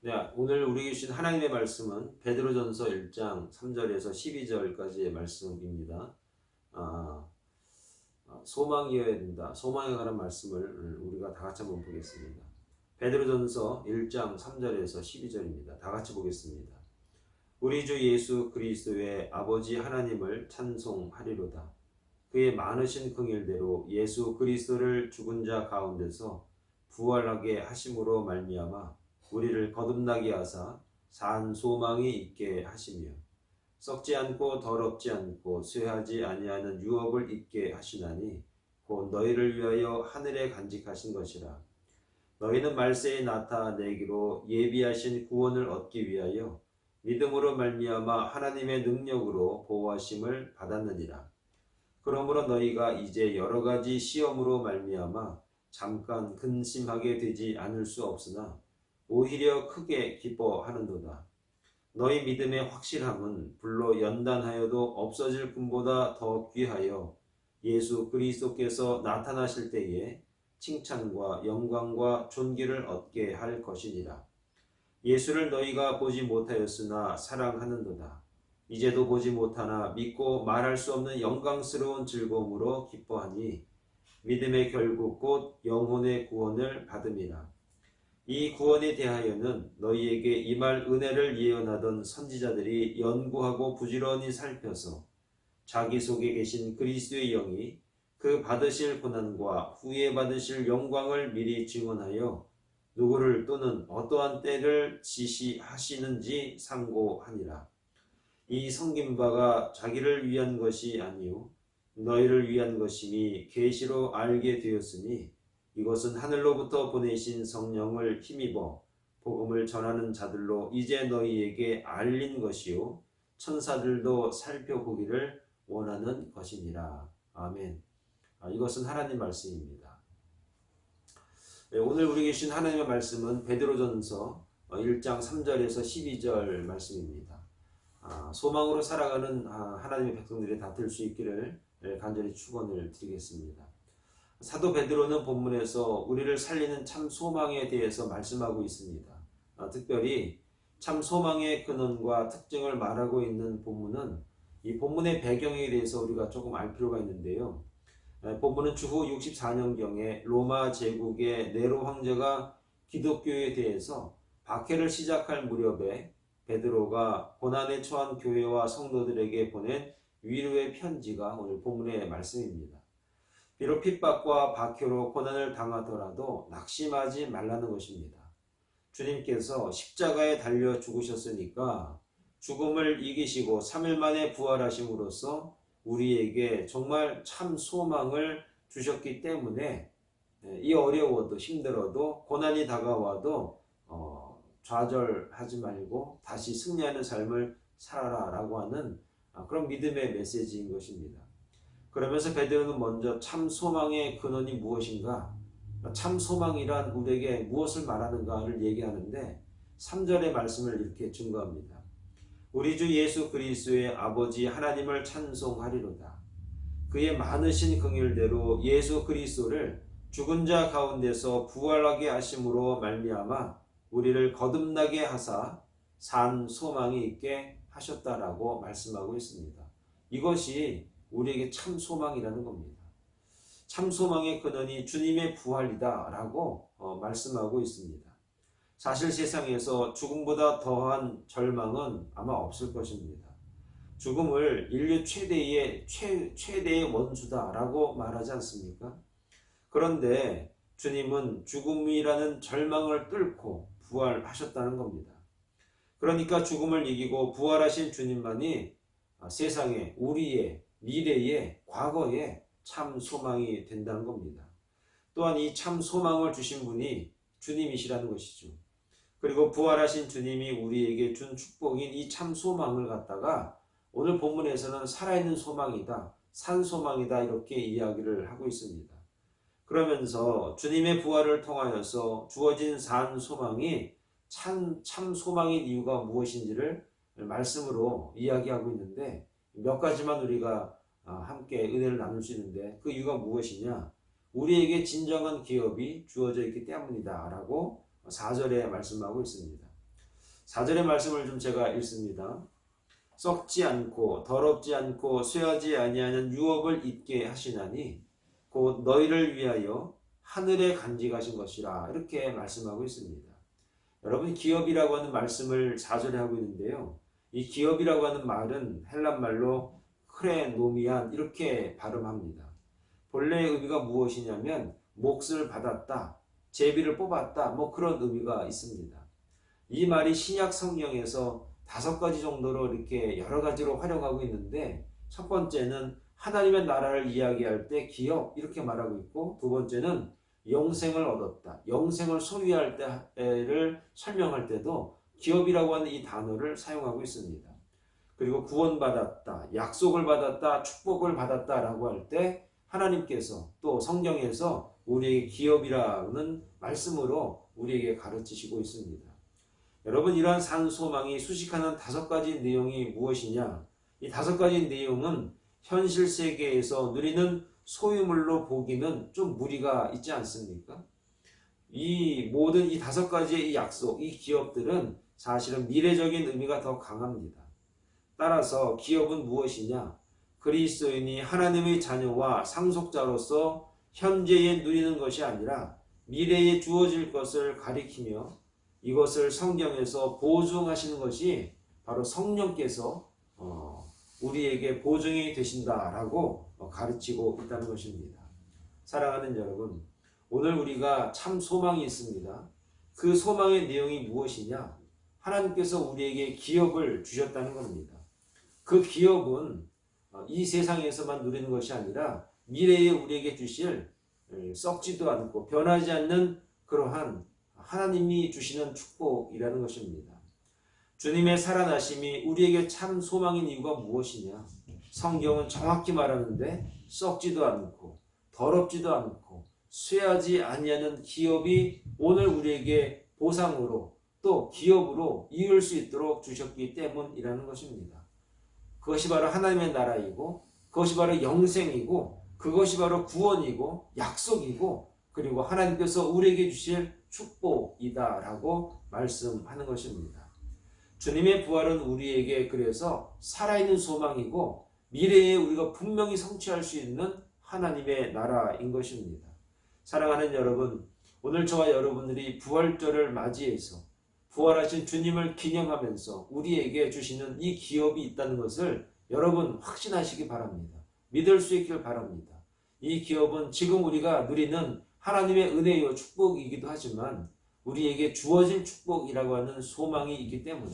네, 오늘 우리 주신 하나님의 말씀은 베드로전서 1장 3절에서 12절까지의 말씀입니다. 아, 소망이어야 된다. 소망에 관한 말씀을 우리가 다 같이 한번 보겠습니다. 베드로전서 1장 3절에서 12절입니다. 다 같이 보겠습니다. 우리 주 예수 그리스도의 아버지 하나님을 찬송하리로다. 그의 많으신 긍휼대로 예수 그리스도를 죽은 자 가운데서 부활하게 하심으로 말미암아 우리를 거듭나게 하사 산 소망이 있게 하시며 썩지 않고 더럽지 않고 쇠하지 아니하는 유업을 입게 하시나니 곧 너희를 위하여 하늘에 간직하신 것이라. 너희는 말세에 나타내기로 예비하신 구원을 얻기 위하여 믿음으로 말미암아 하나님의 능력으로 보호하심을 받았느니라. 그러므로 너희가 이제 여러 가지 시험으로 말미암아 잠깐 근심하게 되지 않을 수 없으나 오히려 크게 기뻐하는도다. 너희 믿음의 확실함은 불로 연단하여도 없어질 금보다 더 귀하여 예수 그리스도께서 나타나실 때에 칭찬과 영광과 존귀를 얻게 할 것이니라. 예수를 너희가 보지 못하였으나 사랑하는도다. 이제도 보지 못하나 믿고 말할 수 없는 영광스러운 즐거움으로 기뻐하니 믿음의 결국 곧 영혼의 구원을 받음이라. 이 구원에 대하여는 너희에게 임할 은혜를 예언하던 선지자들이 연구하고 부지런히 살펴서 자기 속에 계신 그리스도의 영이 그 받으실 고난과 후에 받으실 영광을 미리 증언하여 누구를 또는 어떠한 때를 지시하시는지 상고하니라. 이 성긴 바가 자기를 위한 것이 아니요 너희를 위한 것이니 계시로 알게 되었으니 이것은 하늘로부터 보내신 성령을 힘입어 복음을 전하는 자들로 이제 너희에게 알린 것이요 천사들도 살펴보기를 원하는 것이니라. 아멘. 이것은 하나님 말씀입니다. 네, 오늘 우리에게 주신 하나님의 말씀은 베드로전서 1장 3절에서 12절 말씀입니다. 소망으로 살아가는 하나님의 백성들이 다 될 수 있기를 간절히 축원을 드리겠습니다. 사도 베드로는 본문에서 우리를 살리는 참 소망에 대해서 말씀하고 있습니다. 특별히 참 소망의 근원과 특징을 말하고 있는 본문은 이 본문의 배경에 대해서 우리가 조금 알 필요가 있는데요. 본문은 주후 64년경에 로마 제국의 네로 황제가 기독교에 대해서 박해를 시작할 무렵에 베드로가 고난에 처한 교회와 성도들에게 보낸 위로의 편지가 오늘 본문의 말씀입니다. 비록 핍박과 박해로 고난을 당하더라도 낙심하지 말라는 것입니다. 주님께서 십자가에 달려 죽으셨으니까 죽음을 이기시고 3일 만에 부활하심으로써 우리에게 정말 참 소망을 주셨기 때문에 이 어려워도 힘들어도 고난이 다가와도 좌절하지 말고 다시 승리하는 삶을 살아라 라고 하는 그런 믿음의 메시지인 것입니다. 그러면서 베드로는 먼저 참 소망의 근원이 무엇인가, 참 소망이란 우리에게 무엇을 말하는가를 얘기하는데 3절의 말씀을 이렇게 증거합니다. 우리 주 예수 그리스도의 아버지 하나님을 찬송하리로다. 그의 많으신 긍휼대로 예수 그리스도를 죽은 자 가운데서 부활하게 하심으로 말미암아 우리를 거듭나게 하사 산 소망이 있게 하셨다라고 말씀하고 있습니다. 이것이 우리에게 참 소망이라는 겁니다. 참 소망의 근원이 주님의 부활이다 라고 말씀하고 있습니다. 사실 세상에서 죽음보다 더한 절망은 아마 없을 것입니다. 죽음을 인류 최대의 원수다라고 말하지 않습니까? 그런데 주님은 죽음이라는 절망을 뚫고 부활하셨다는 겁니다. 그러니까 죽음을 이기고 부활하신 주님만이 세상에 우리의 미래에 과거에 참 소망이 된다는 겁니다. 또한 이 참 소망을 주신 분이 주님이시라는 것이죠. 그리고 부활하신 주님이 우리에게 준 축복인 이 참 소망을 갖다가 오늘 본문에서는 살아있는 소망이다, 산 소망이다 이렇게 이야기를 하고 있습니다. 그러면서 주님의 부활을 통하여서 주어진 산 소망이 참 소망인 이유가 무엇인지를 말씀으로 이야기하고 있는데 몇 가지만 우리가 함께 은혜를 나눌 수 있는데 그 이유가 무엇이냐? 우리에게 진정한 기업이 주어져 있기 때문이다 라고 4절에 말씀하고 있습니다. 4절의 말씀을 좀 제가 읽습니다. 썩지 않고 더럽지 않고 쇠하지 아니하는 유업을 잊게 하시나니 곧 너희를 위하여 하늘에 간직하신 것이라 이렇게 말씀하고 있습니다. 여러분 기업이라고 하는 말씀을 4절에 하고 있는데요. 이 기업이라고 하는 말은 헬란말로 크레노미안 이렇게 발음합니다. 본래의 의미가 무엇이냐면 몫을 받았다, 제비를 뽑았다 뭐 그런 의미가 있습니다. 이 말이 신약 성경에서 5가지 정도로 이렇게 여러 가지로 활용하고 있는데 첫 번째는 하나님의 나라를 이야기할 때 기업 이렇게 말하고 있고 두 번째는 영생을 얻었다, 영생을 소유할 때를 설명할 때도 기업이라고 하는 이 단어를 사용하고 있습니다. 그리고 구원받았다, 약속을 받았다, 축복을 받았다라고 할 때 하나님께서 또 성경에서 우리에게 기업이라는 말씀으로 우리에게 가르치시고 있습니다. 여러분 이러한 산 소망이 수식하는 5가지 내용이 무엇이냐? 이 5가지 내용은 현실 세계에서 누리는 소유물로 보기는 좀 무리가 있지 않습니까? 이 모든 이 5가지의 이 약속, 이 기업들은 사실은 미래적인 의미가 더 강합니다. 따라서 기업은 무엇이냐? 그리스도인이 하나님의 자녀와 상속자로서 현재에 누리는 것이 아니라 미래에 주어질 것을 가리키며 이것을 성경에서 보증하시는 것이 바로 성령께서 우리에게 보증이 되신다라고 가르치고 있다는 것입니다. 사랑하는 여러분, 오늘 우리가 참 소망이 있습니다. 그 소망의 내용이 무엇이냐? 하나님께서 우리에게 기업을 주셨다는 겁니다. 그 기업은 이 세상에서만 누리는 것이 아니라 미래에 우리에게 주실 썩지도 않고 변하지 않는 그러한 하나님이 주시는 축복이라는 것입니다. 주님의 살아나심이 우리에게 참 소망인 이유가 무엇이냐? 성경은 정확히 말하는데 썩지도 않고 더럽지도 않고 쇠하지 아니하는 기업이 오늘 우리에게 보상으로 또 기업으로 이을 수 있도록 주셨기 때문이라는 것입니다. 그것이 바로 하나님의 나라이고 그것이 바로 영생이고 그것이 바로 구원이고 약속이고 그리고 하나님께서 우리에게 주실 축복이다라고 말씀하는 것입니다. 주님의 부활은 우리에게 그래서 살아있는 소망이고 미래에 우리가 분명히 성취할 수 있는 하나님의 나라인 것입니다. 사랑하는 여러분, 오늘 저와 여러분들이 부활절을 맞이해서 부활하신 주님을 기념하면서 우리에게 주시는 이 기업이 있다는 것을 여러분 확신하시기 바랍니다. 믿을 수 있길 바랍니다. 이 기업은 지금 우리가 누리는 하나님의 은혜요 축복이기도 하지만 우리에게 주어진 축복이라고 하는 소망이 있기 때문에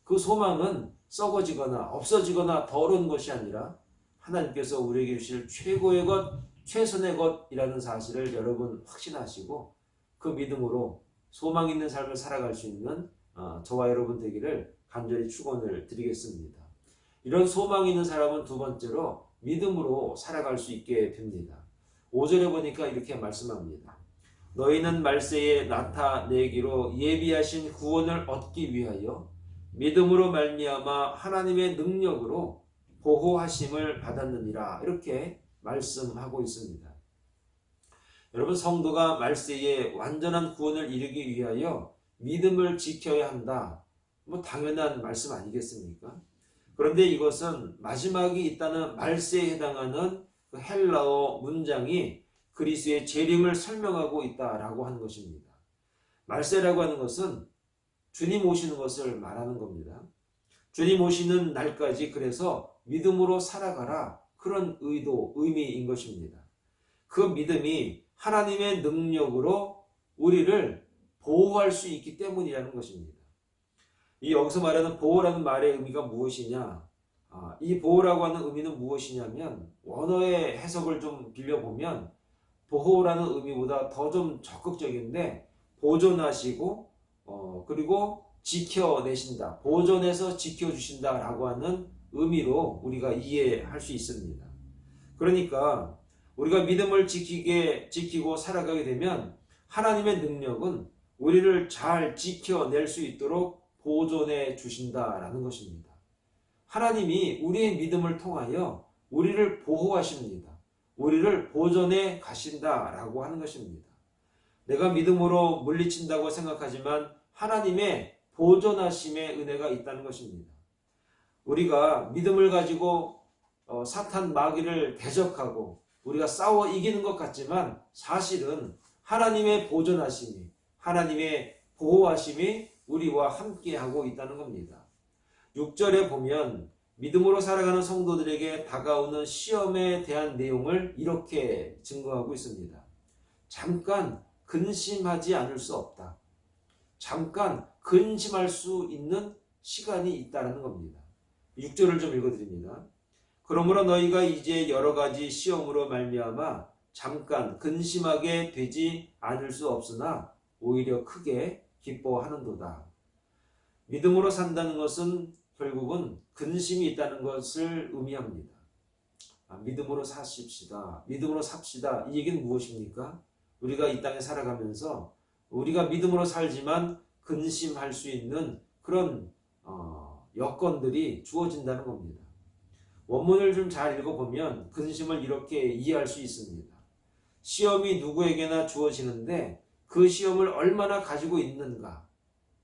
그 소망은 썩어지거나 없어지거나 더러운 것이 아니라 하나님께서 우리에게 주실 최고의 것, 최선의 것이라는 사실을 여러분 확신하시고 그 믿음으로 소망 있는 삶을 살아갈 수 있는 저와 여러분 되기를 간절히 축원을 드리겠습니다. 이런 소망 있는 사람은 두 번째로 믿음으로 살아갈 수 있게 됩니다. 5절에 보니까 이렇게 말씀합니다. 너희는 말세에 나타내기로 예비하신 구원을 얻기 위하여 믿음으로 말미암아 하나님의 능력으로 보호하심을 받았느니라 이렇게 말씀하고 있습니다. 여러분 성도가 말세에 완전한 구원을 이루기 위하여 믿음을 지켜야 한다. 뭐 당연한 말씀 아니겠습니까? 그런데 이것은 마지막이 있다는 말세에 해당하는 그 헬라어 문장이 그리스도의 재림을 설명하고 있다라고 하는 것입니다. 말세라고 하는 것은 주님 오시는 것을 말하는 겁니다. 주님 오시는 날까지 그래서 믿음으로 살아가라 그런 의미인 것입니다. 그 믿음이 하나님의 능력으로 우리를 보호할 수 있기 때문이라는 것입니다. 이 여기서 말하는 보호라는 말의 의미가 무엇이냐? 이 보호라고 하는 의미는 무엇이냐면 원어의 해석을 좀 빌려보면 보호라는 의미보다 더 좀 적극적인데 보존하시고 그리고 지켜내신다. 보존해서 지켜주신다라고 하는 의미로 우리가 이해할 수 있습니다. 그러니까 우리가 믿음을 지키고 살아가게 되면 하나님의 능력은 우리를 잘 지켜낼 수 있도록 보존해 주신다라는 것입니다. 하나님이 우리의 믿음을 통하여 우리를 보호하십니다. 우리를 보존해 가신다라고 하는 것입니다. 내가 믿음으로 물리친다고 생각하지만 하나님의 보존하심의 은혜가 있다는 것입니다. 우리가 믿음을 가지고 사탄 마귀를 대적하고 우리가 싸워 이기는 것 같지만 사실은 하나님의 보존하심이, 하나님의 보호하심이 우리와 함께하고 있다는 겁니다. 6절에 보면 믿음으로 살아가는 성도들에게 다가오는 시험에 대한 내용을 이렇게 증거하고 있습니다. 잠깐 근심하지 않을 수 없다. 잠깐 근심할 수 있는 시간이 있다는 겁니다. 6절을 좀 읽어드립니다. 그러므로 너희가 이제 여러 가지 시험으로 말미암아 잠깐 근심하게 되지 않을 수 없으나 오히려 크게 기뻐하는도다. 믿음으로 산다는 것은 결국은 근심이 있다는 것을 의미합니다. 믿음으로 사십시다. 믿음으로 삽시다. 이 얘기는 무엇입니까? 우리가 이 땅에 살아가면서 우리가 믿음으로 살지만 근심할 수 있는 그런 여건들이 주어진다는 겁니다. 원문을 좀 잘 읽어보면 근심을 이렇게 이해할 수 있습니다. 시험이 누구에게나 주어지는데 그 시험을 얼마나 가지고 있는가,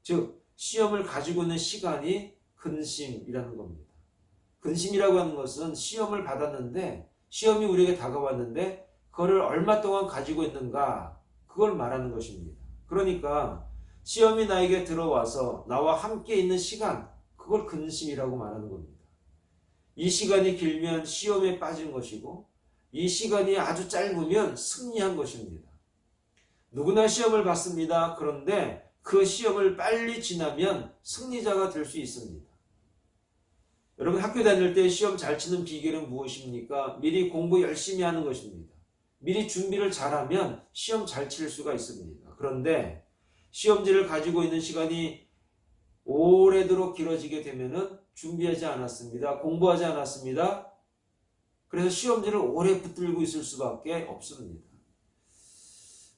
즉 시험을 가지고 있는 시간이 근심이라는 겁니다. 근심이라고 하는 것은 시험을 받았는데 시험이 우리에게 다가왔는데 그거를 얼마 동안 가지고 있는가, 그걸 말하는 것입니다. 그러니까 시험이 나에게 들어와서 나와 함께 있는 시간, 그걸 근심이라고 말하는 겁니다. 이 시간이 길면 시험에 빠진 것이고 이 시간이 아주 짧으면 승리한 것입니다. 누구나 시험을 받습니다. 그런데 그 시험을 빨리 지나면 승리자가 될 수 있습니다. 여러분 학교 다닐 때 시험 잘 치는 비결은 무엇입니까? 미리 공부 열심히 하는 것입니다. 미리 준비를 잘하면 시험 잘 칠 수가 있습니다. 그런데 시험지를 가지고 있는 시간이 오래도록 길어지게 되면은 준비하지 않았습니다. 공부하지 않았습니다. 그래서 시험지를 오래 붙들고 있을 수밖에 없습니다.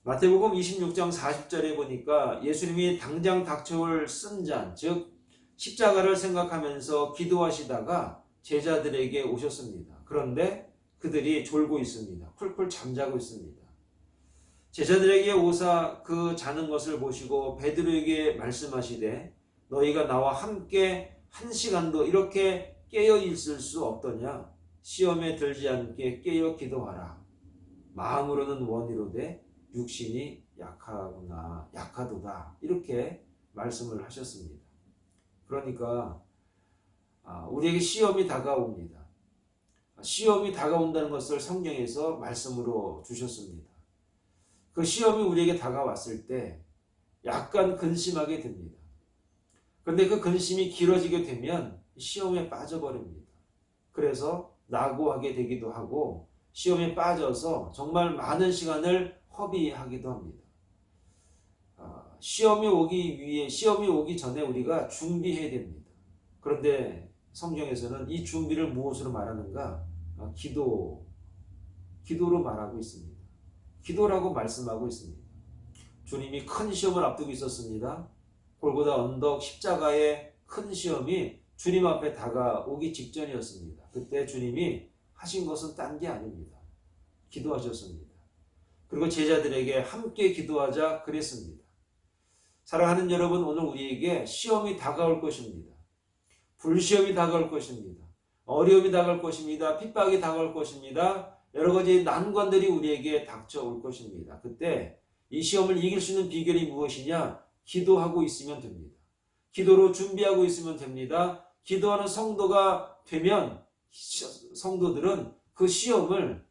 마태복음 26장 40절에 보니까 예수님이 당장 닥쳐올 쓴잔, 즉 십자가를 생각하면서 기도하시다가 제자들에게 오셨습니다. 그런데 그들이 졸고 있습니다. 쿨쿨 잠자고 있습니다. 제자들에게 오사 그 자는 것을 보시고 베드로에게 말씀하시되 너희가 나와 함께 한 시간도 이렇게 깨어 있을 수 없더냐? 시험에 들지 않게 깨어 기도하라. 마음으로는 원이로되 육신이 약하도다. 이렇게 말씀을 하셨습니다. 그러니까 우리에게 시험이 다가옵니다. 시험이 다가온다는 것을 성경에서 말씀으로 주셨습니다. 그 시험이 우리에게 다가왔을 때 약간 근심하게 됩니다. 그런데 그 근심이 길어지게 되면 시험에 빠져버립니다. 그래서 낙오하게 되기도 하고 시험에 빠져서 정말 많은 시간을 허비하기도 합니다. 시험이 오기 전에 우리가 준비해야 됩니다. 그런데 성경에서는 이 준비를 무엇으로 말하는가? 기도로 말하고 있습니다. 기도라고 말씀하고 있습니다. 주님이 큰 시험을 앞두고 있었습니다. 골고다 언덕 십자가의 큰 시험이 주님 앞에 다가오기 직전이었습니다. 그때 주님이 하신 것은 딴 게 아닙니다. 기도하셨습니다. 그리고 제자들에게 함께 기도하자 그랬습니다. 사랑하는 여러분, 오늘 우리에게 시험이 다가올 것입니다. 불시험이 다가올 것입니다. 어려움이 다가올 것입니다. 핍박이 다가올 것입니다. 여러 가지 난관들이 우리에게 닥쳐올 것입니다. 그때 이 시험을 이길 수 있는 비결이 무엇이냐? 기도하고 있으면 됩니다. 기도로 준비하고 있으면 됩니다. 기도하는 성도가 되면 성도들은 그 시험을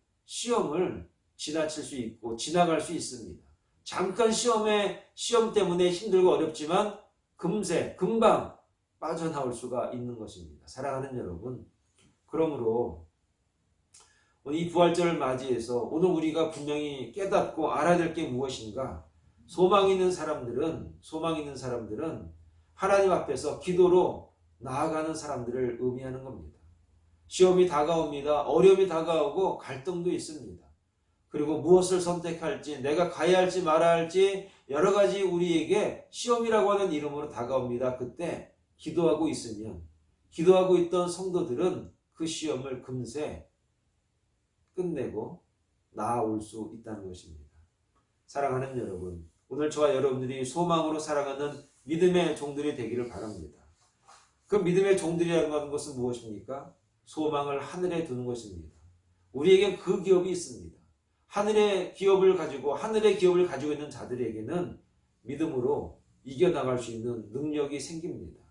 지나칠 수 있고 지나갈 수 있습니다. 잠깐 시험 때문에 힘들고 어렵지만 금방 빠져나올 수가 있는 것입니다. 사랑하는 여러분, 그러므로 이 부활절을 맞이해서 오늘 우리가 분명히 깨닫고 알아야 될 게 무엇인가? 소망 있는 사람들은 하나님 앞에서 기도로 나아가는 사람들을 의미하는 겁니다. 시험이 다가옵니다. 어려움이 다가오고 갈등도 있습니다. 그리고 무엇을 선택할지, 내가 가야 할지 말아야 할지 여러 가지 우리에게 시험이라고 하는 이름으로 다가옵니다. 그때 기도하고 있던 성도들은 그 시험을 금세 끝내고 나아올 수 있다는 것입니다. 사랑하는 여러분, 오늘 저와 여러분들이 소망으로 살아가는 믿음의 종들이 되기를 바랍니다. 그 믿음의 종들이라는 것은 무엇입니까? 소망을 하늘에 두는 것입니다. 우리에게 그 기업이 있습니다. 하늘의 기업을 가지고 있는 자들에게는 믿음으로 이겨나갈 수 있는 능력이 생깁니다.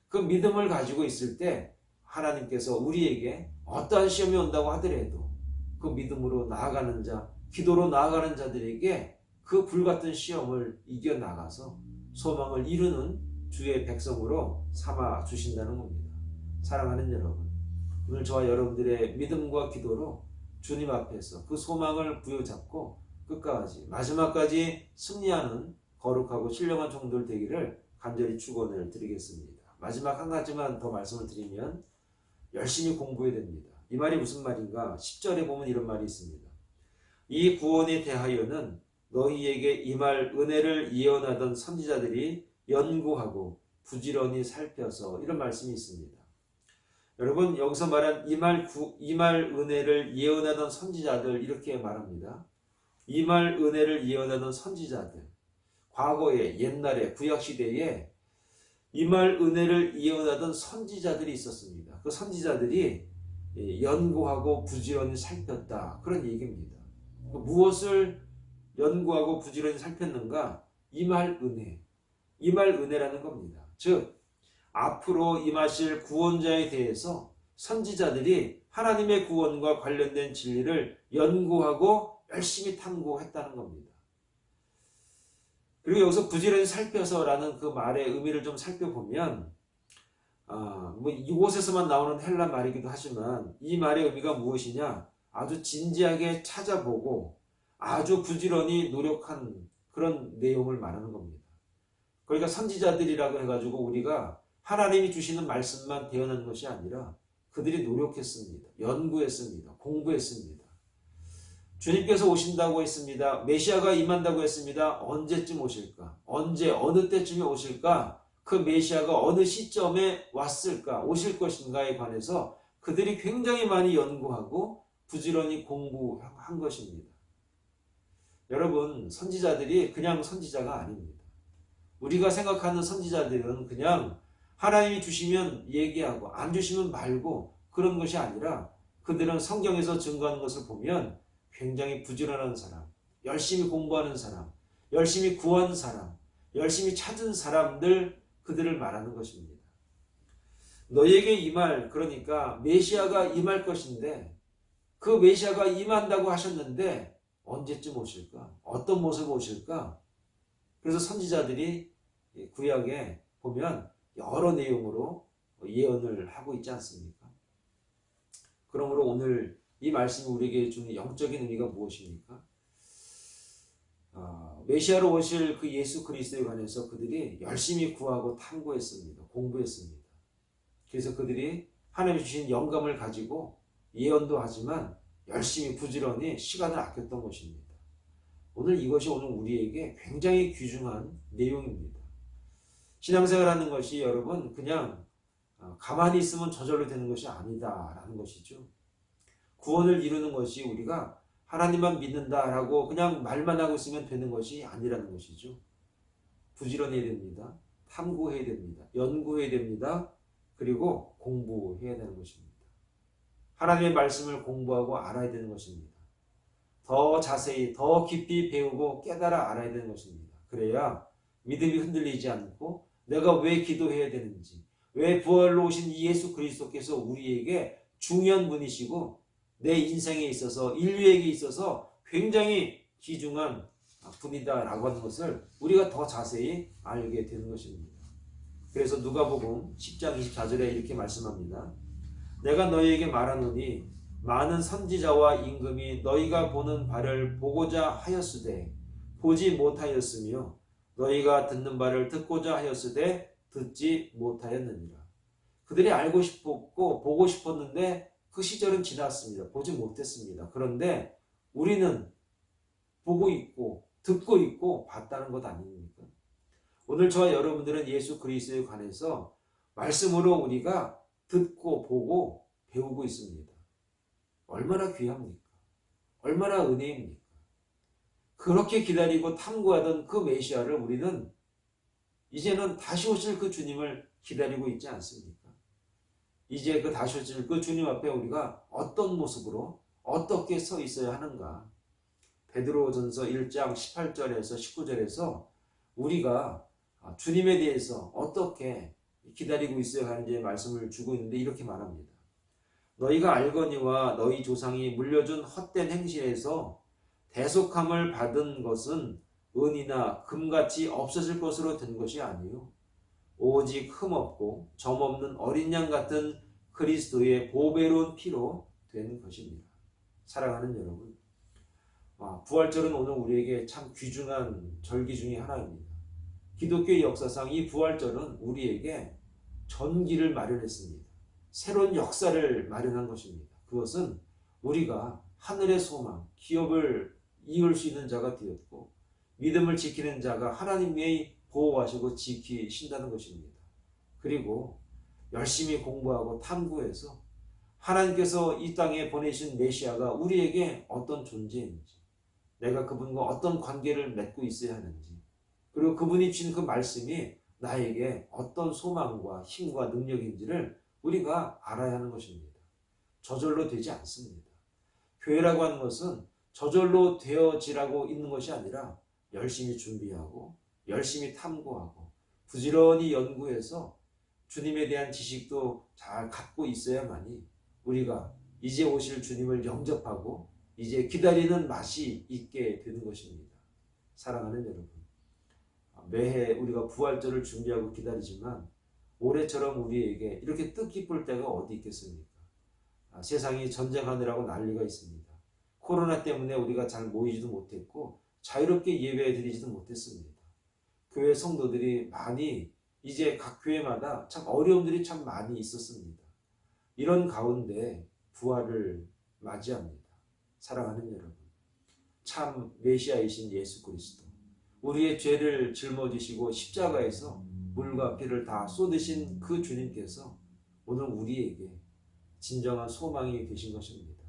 그 믿음을 가지고 있을 때 하나님께서 우리에게 어떠한 시험이 온다고 하더라도 그 믿음으로 나아가는 자, 기도로 나아가는 자들에게 그 불같은 시험을 이겨나가서 소망을 이루는 주의 백성으로 삼아 주신다는 겁니다. 사랑하는 여러분, 오늘 저와 여러분들의 믿음과 기도로 주님 앞에서 그 소망을 부여잡고 끝까지 마지막까지 승리하는 거룩하고 신령한 종들 되기를 간절히 축원을 드리겠습니다. 마지막 한 가지만 더 말씀을 드리면 열심히 공부해야 됩니다. 이 말이 무슨 말인가? 10절에 보면 이런 말이 있습니다. 이 구원에 대하여는 너희에게 임할 은혜를 예언하던 선지자들이 연구하고 부지런히 살펴서, 이런 말씀이 있습니다. 여러분, 여기서 말한 임할 은혜를 예언하던 선지자들, 이렇게 말합니다. 임할 은혜를 예언하던 선지자들, 과거에 옛날에 구약시대에 임할 은혜를 예언하던 선지자들이 있었습니다. 그 선지자들이 연구하고 부지런히 살폈다, 그런 얘기입니다. 무엇을 연구하고 부지런히 살폈는가? 임할 은혜라는 겁니다. 즉 앞으로 임하실 구원자에 대해서 선지자들이 하나님의 구원과 관련된 진리를 연구하고 열심히 탐구했다는 겁니다. 그리고 여기서 부지런히 살펴서라는 그 말의 의미를 좀 살펴보면 이곳에서만 나오는 헬라 말이기도 하지만 이 말의 의미가 무엇이냐? 아주 진지하게 찾아보고 아주 부지런히 노력한 그런 내용을 말하는 겁니다. 그러니까 선지자들이라고 해가지고 우리가 하나님이 주시는 말씀만 대언하는 것이 아니라 그들이 노력했습니다. 연구했습니다. 공부했습니다. 주님께서 오신다고 했습니다. 메시아가 임한다고 했습니다. 언제쯤 오실까? 어느 때쯤에 오실까? 그 메시아가 어느 시점에 왔을까? 오실 것인가에 관해서 그들이 굉장히 많이 연구하고 부지런히 공부한 것입니다. 여러분, 선지자들이 그냥 선지자가 아닙니다. 우리가 생각하는 선지자들은 그냥 하나님이 주시면 얘기하고 안 주시면 말고 그런 것이 아니라 그들은 성경에서 증거하는 것을 보면 굉장히 부지런한 사람, 열심히 공부하는 사람, 열심히 구한 사람, 열심히 찾은 사람들, 그들을 말하는 것입니다. 너희에게 임할, 그러니까 메시아가 임할 것인데 그 메시아가 임한다고 하셨는데 언제쯤 오실까? 어떤 모습으로 오실까? 그래서 선지자들이 구약에 보면 여러 내용으로 예언을 하고 있지 않습니까? 그러므로 오늘 이 말씀이 우리에게 주는 영적인 의미가 무엇입니까? 메시아로 오실 그 예수 그리스도에 관해서 그들이 열심히 구하고 탐구했습니다. 공부했습니다. 그래서 그들이 하나님이 주신 영감을 가지고 예언도 하지만 열심히 부지런히 시간을 아꼈던 것입니다. 이것이 오늘 우리에게 굉장히 귀중한 내용입니다. 신앙생활하는 것이 여러분 그냥 가만히 있으면 저절로 되는 것이 아니다라는 것이죠. 구원을 이루는 것이 우리가 하나님만 믿는다라고 그냥 말만 하고 있으면 되는 것이 아니라는 것이죠. 부지런해야 됩니다. 탐구해야 됩니다. 연구해야 됩니다. 그리고 공부해야 되는 것입니다. 하나님의 말씀을 공부하고 알아야 되는 것입니다. 더 자세히, 더 깊이 배우고 깨달아 알아야 되는 것입니다. 그래야 믿음이 흔들리지 않고 내가 왜 기도해야 되는지, 왜 부활로 오신 이 예수 그리스도께서 우리에게 중요한 분이시고 내 인생에 있어서, 인류에게 있어서 굉장히 귀중한 분이다라고 하는 것을 우리가 더 자세히 알게 되는 것입니다. 그래서 누가복음 10장 24절에 이렇게 말씀합니다. 내가 너희에게 말하노니 많은 선지자와 임금이 너희가 보는 바를 보고자 하였으되 보지 못하였으며 너희가 듣는 바를 듣고자 하였으되 듣지 못하였느니라. 그들이 알고 싶었고 보고 싶었는데 그 시절은 지났습니다. 보지 못했습니다. 그런데 우리는 보고 있고 듣고 있고 봤다는 것 아닙니까? 오늘 저와 여러분들은 예수 그리스도에 관해서 말씀으로 우리가 듣고 보고 배우고 있습니다. 얼마나 귀합니까? 얼마나 은혜입니까? 그렇게 기다리고 탐구하던 그 메시아를 우리는 이제는 다시 오실 그 주님을 기다리고 있지 않습니까? 이제 그 다시 오실 그 주님 앞에 우리가 어떤 모습으로 어떻게 서 있어야 하는가? 베드로전서 1장 18절에서 19절에서 우리가 주님에 대해서 어떻게 기다리고 있어야 하는지 말씀을 주고 있는데 이렇게 말합니다. 너희가 알거니와 너희 조상이 물려준 헛된 행실에서 대속함을 받은 것은 은이나 금같이 없어질 것으로 된 것이 아니요 오직 흠없고 점없는 어린 양 같은 그리스도의 보배로운 피로 된 것입니다. 사랑하는 여러분, 부활절은 오늘 우리에게 참 귀중한 절기 중에 하나입니다. 기독교의 역사상 이 부활절은 우리에게 전기를 마련했습니다. 새로운 역사를 마련한 것입니다. 그것은 우리가 하늘의 소망, 기업을 이을 수 있는 자가 되었고 믿음을 지키는 자가 하나님의 보호하시고 지키신다는 것입니다. 그리고 열심히 공부하고 탐구해서 하나님께서 이 땅에 보내신 메시아가 우리에게 어떤 존재인지, 내가 그분과 어떤 관계를 맺고 있어야 하는지, 그리고 그분이 주신 그 말씀이 나에게 어떤 소망과 힘과 능력인지를 우리가 알아야 하는 것입니다. 저절로 되지 않습니다. 교회라고 하는 것은 저절로 되어지라고 있는 것이 아니라 열심히 준비하고 열심히 탐구하고 부지런히 연구해서 주님에 대한 지식도 잘 갖고 있어야만이 우리가 이제 오실 주님을 영접하고 이제 기다리는 맛이 있게 되는 것입니다. 사랑하는 여러분, 매해 우리가 부활절을 준비하고 기다리지만 올해처럼 우리에게 이렇게 뜻깊을 때가 어디 있겠습니까? 세상이 전쟁하느라고 난리가 있습니다. 코로나 때문에 우리가 잘 모이지도 못했고 자유롭게 예배 드리지도 못했습니다. 교회 성도들이 많이 이제 각 교회마다 참 어려움들이 참 많이 있었습니다. 이런 가운데 부활을 맞이합니다. 사랑하는 여러분, 참 메시아이신 예수 그리스도, 우리의 죄를 짊어지시고 십자가에서 물과 피를 다 쏟으신 그 주님께서 오늘 우리에게 진정한 소망이 되신 것입니다.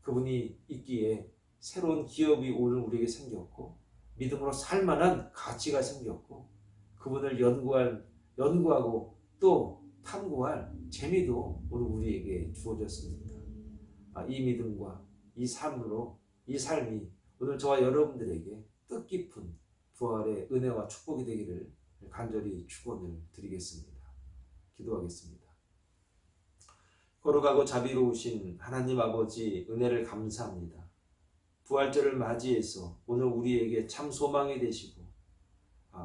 그분이 있기에 새로운 기업이 오늘 우리에게 생겼고 믿음으로 살만한 가치가 생겼고 그분을 연구하고 또 탐구할 재미도 오늘 우리에게 주어졌습니다. 이 믿음과 이 삶으로 이 삶이 오늘 저와 여러분들에게 뜻깊은 부활의 은혜와 축복이 되기를 간절히 축원을 드리겠습니다. 기도하겠습니다. 거룩하고 자비로우신 하나님 아버지 은혜를 감사합니다. 부활절을 맞이해서 오늘 우리에게 참 소망이 되시고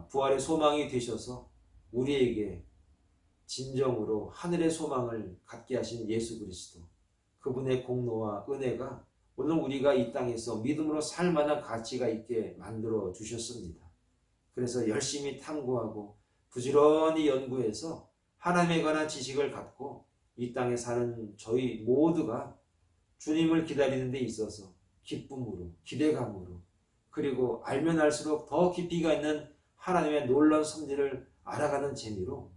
부활의 소망이 되셔서 우리에게 진정으로 하늘의 소망을 갖게 하신 예수 그리스도, 그분의 공로와 은혜가 오늘 우리가 이 땅에서 믿음으로 살 만한 가치가 있게 만들어 주셨습니다. 그래서 열심히 탐구하고 부지런히 연구해서 하나님에 관한 지식을 갖고 이 땅에 사는 저희 모두가 주님을 기다리는 데 있어서 기쁨으로, 기대감으로, 그리고 알면 알수록 더 깊이가 있는 하나님의 놀라운 섭리를 알아가는 재미로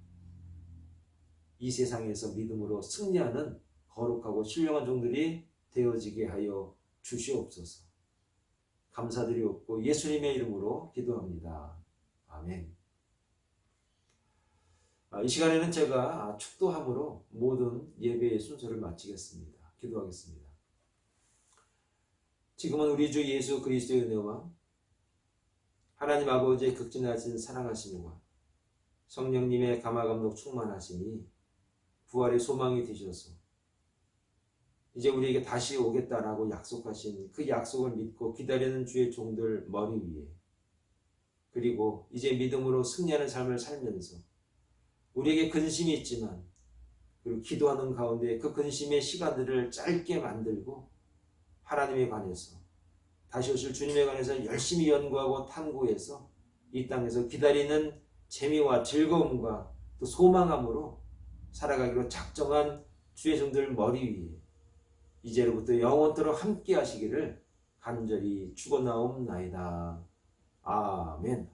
이 세상에서 믿음으로 승리하는 거룩하고 신령한 종들이 되어지게 하여 주시옵소서. 감사드리옵고 예수님의 이름으로 기도합니다. 아멘. 이 시간에는 제가 축도함으로 모든 예배의 순서를 마치겠습니다. 기도하겠습니다. 지금은 우리 주 예수 그리스도의 은혜와 하나님 아버지의 극진하신 사랑하심과 성령님의 감화감동 충만하심이 부활의 소망이 되셔서 이제 우리에게 다시 오겠다라고 약속하신 그 약속을 믿고 기다리는 주의 종들 머리 위에, 그리고 이제 믿음으로 승리하는 삶을 살면서 우리에게 근심이 있지만 그리고 기도하는 가운데 그 근심의 시간들을 짧게 만들고 하나님에 관해서 다시 오실 주님에 관해서 열심히 연구하고 탐구해서 이 땅에서 기다리는 재미와 즐거움과 또 소망함으로 살아가기로 작정한 주의 종들 머리 위에 이제로부터 영원토록 함께 하시기를 간절히 축원하옵나이다. 아멘.